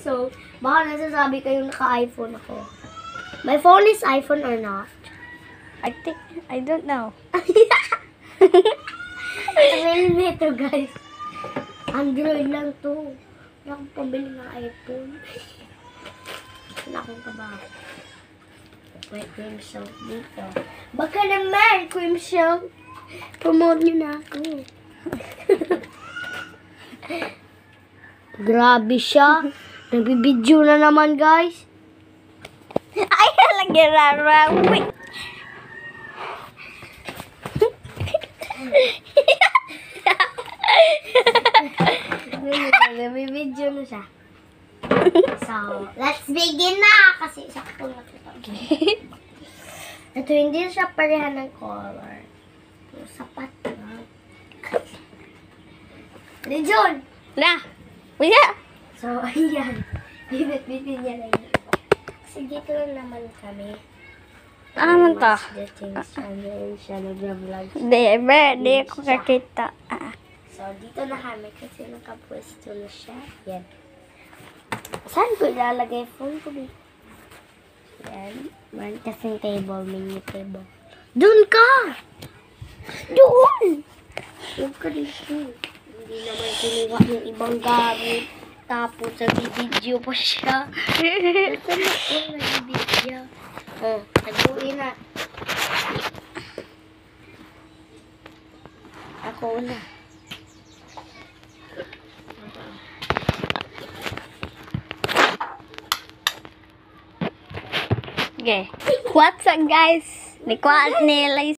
So, baka nasasabi kayong naka-iPhone ako. My phone is iPhone or not? I don't know. Millimeter, guys. Android lang to. Wala akong pabili ng iPhone. Wala akong kabaho. May cream soap dito. Baka naman, cream soap. Promote nyo na ako. Grabe siya. Nagbibidyo na naman, guys. Ay, lagi rara. Wait. Nagbibidyo na siya. So, let's begin na. Kasi sakto na ito. Ito, hindi siya pareha ng color. Sapat na. Legion! Na. Wala. So, ayan. Bibit-bitin niya na yun. Kasi dito lang naman kami. Ano to? The things ano siya nag-vlog. Di ako kakita. So, dito na kami kasi nakapwesto na siya. Yan. Saan ko ilalagay phone ko dito? Yan. Man kasing table, mini table. Doon ka! Doon! Doon ka dito. Hindi naman kinuha yung ibang gamit. Tapos nag-video pa siya. Saan na po nag-video? Oh, nag-uwi na. Ako na. Okay. What's up, guys? Nikuha nila